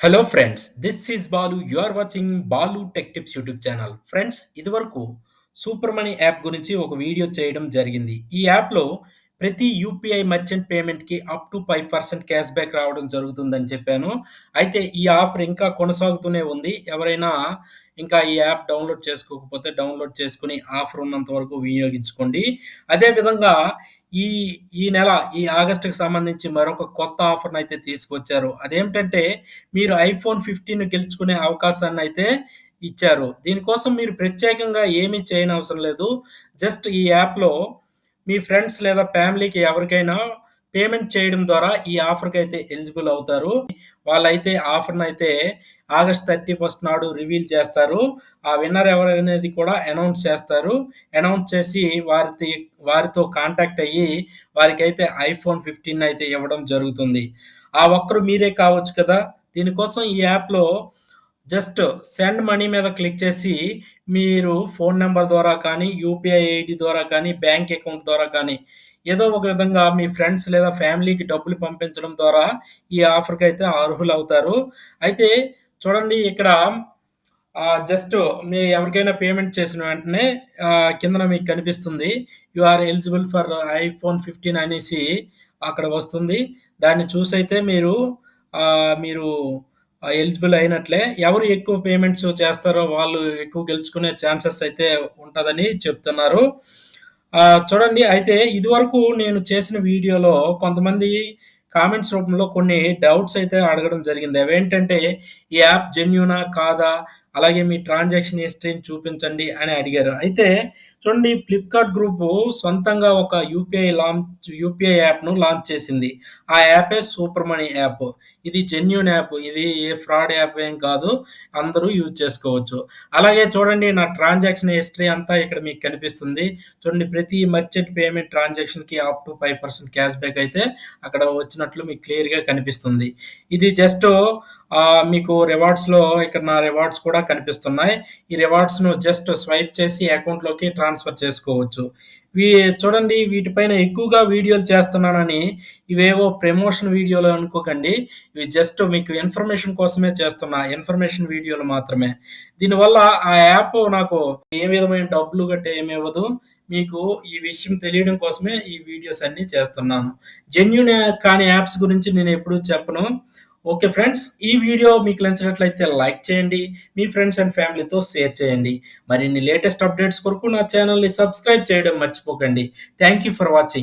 Hello friends, this is Balu. You are watching Balu tech tips YouTube channel. Friends, ఇదివరకు super money app గురించి ఒక video చేయడం జరిగింది. ఈ యాప్‌లో ప్రతి యూపీఐ మర్చెంట్ పేమెంట్‌కి అప్ టు 5% క్యాష్ బ్యాక్ రావడం జరుగుతుందని చెప్పాను. అయితే ఈ ఆఫర్ ఇంకా కొనసాగుతూనే ఉంది. ఎవరైనా ఇంకా ఈ యాప్ డౌన్‌లోడ్ చేసుకోకపోతే డౌన్‌లోడ్ చేసుకొని ఆఫర్ ఉన్నంత వరకు వినియోగించుకోండి. అదే విధంగా ఈ ఈ నెల ఈ ఆగస్ట్‌కి సంబంధించి మరొక కొత్త ఆఫర్‌నైతే తీసుకొచ్చారు. అదేమిటంటే మీరు ఐఫోన్ 15 గెలుచుకునే అవకాశాన్నయితే ఇచ్చారు. దీనికోసం మీరు ప్రత్యేకంగా ఏమీ చేయనవసరం లేదు. జస్ట్ ఈ యాప్‌లో మీ ఫ్రెండ్స్ లేదా ఫ్యామిలీకి ఎవరికైనా పేమెంట్ చేయడం ద్వారా ఈ ఆఫర్‌కైతే ఎలిజిబుల్ అవుతారు. వాళ్ళైతే ఆఫర్‌నైతే ఆగస్ట్ 31 నాడు రివీల్ చేస్తారు. ఆ విన్నర్ ఎవరనేది కూడా అనౌన్స్ చేస్తారు. అనౌన్స్ చేసి వారితో కాంటాక్ట్ అయ్యి వారికైతే ఐఫోన్ 15 అయితే ఇవ్వడం జరుగుతుంది. ఆ ఒక్కరు మీరే కావచ్చు కదా! దీనికోసం ఈ యాప్‌లో జస్ట్ సెండ్ మనీ మీద క్లిక్ చేసి మీరు ఫోను నంబర్ ద్వారా కానీ, యూపీఐ ఐడీ ద్వారా కానీ, బ్యాంక్ అకౌంట్ ద్వారా కానీ ఏదో ఒక విధంగా మీ ఫ్రెండ్స్ లేదా ఫ్యామిలీకి డబ్బులు పంపించడం ద్వారా ఈ ఆఫర్‌కైతే అర్హులవుతారు. అయితే చూడండి ఇక్కడ జస్ట్ మీ ఎవరికైనా పేమెంట్ చేసిన వెంటనే కిందన మీకు కనిపిస్తుంది. You are eligible for iPhone 15 అనేసి అక్కడ వస్తుంది. దాన్ని చూసైతే మీరు ఎలిజిబుల్ అయినట్లే. ఎవరు ఎక్కువ పేమెంట్స్ చేస్తారో వాళ్ళు ఎక్కువ గెలుచుకునే ఛాన్సెస్ అయితే ఉంటదని చెప్తున్నారు. చూడండి, అయితే ఇదివరకు నేను చేసిన వీడియోలో కొంతమంది కామెంట్స్ రూపంలో కొన్ని డౌట్స్ అయితే అడగడం జరిగింది. అవేంటంటే ఈ యాప్ జెన్యూనా? కాదా? అలాగే మీ ట్రాన్సాక్షన్ హిస్టరీని చూపించండి అని అడిగారు. అయితే చూడండి, ఫ్లిప్‌కార్ట్ గ్రూపు సొంతంగా ఒక యూపీఐ యాప్‌ను లాంచ్ చేసింది. ఆ యాపే సూపర్ మనీ యాప్. ఇది జెన్యూన్ యాప్. ఇది ఏ ఫ్రాడ్ యాప్ ఏం కాదు. అందరూ యూజ్ చేసుకోవచ్చు. అలాగే చూడండి, నా ట్రాన్సాక్షన్ హిస్టరీ అంతా ఇక్కడ మీకు కనిపిస్తుంది. చూడండి, ప్రతి మర్చెంట్ పేమెంట్ ట్రాన్సాక్షన్‌కి అప్ టు 5% క్యాష్ బ్యాక్ అయితే అక్కడ వచ్చినట్లు మీకు క్లియర్‌గా కనిపిస్తుంది. ఇది జస్ట్ మీకు రివార్డ్స్‌లో ఇక్కడ నా రివార్డ్స్ కూడా కనిపిస్తున్నాయి. ఈ రివార్డ్స్‌ను జస్ట్ స్వైప్ చేసి అకౌంట్‌లోకి ట్రాన్స్‌ఫర్ చేసుకోవచ్చు. వీ చూడండి, వీటిపైన ఎక్కువగా వీడియోలు చేస్తున్నానని ఇవేవో ప్రమోషన్ వీడియోలు అనుకోకండి. ఇవి జస్ట్ మీకు ఇన్ఫర్మేషన్ కోసమే చేస్తున్నా. ఇన్ఫర్మేషన్ వీడియోలు మాత్రమే. దీనివల్ల ఆ యాప్ నాకు ఏ విధమైన డబ్బులు గట్టా ఏమి ఇవ్వదు. మీకు ఈ విషయం తెలియడం కోసమే ఈ వీడియోస్ అన్నీ చేస్తున్నాను. జెన్యూన్ కాని యాప్స్ గురించి నేను ఎప్పుడూ చెప్పను. ఓకే ఫ్రెండ్స్, ఈ వీడియో మీకు నచ్చినట్లయితే లైక్ చేయండి. మీ ఫ్రెండ్స్ అండ్ ఫ్యామిలీతో షేర్ చేయండి. మరిన్ని లేటెస్ట్ అప్డేట్స్ కొరకు నా ఛానల్‌ని సబ్స్క్రైబ్ చేయడం మర్చిపోకండి. Thank you for watching.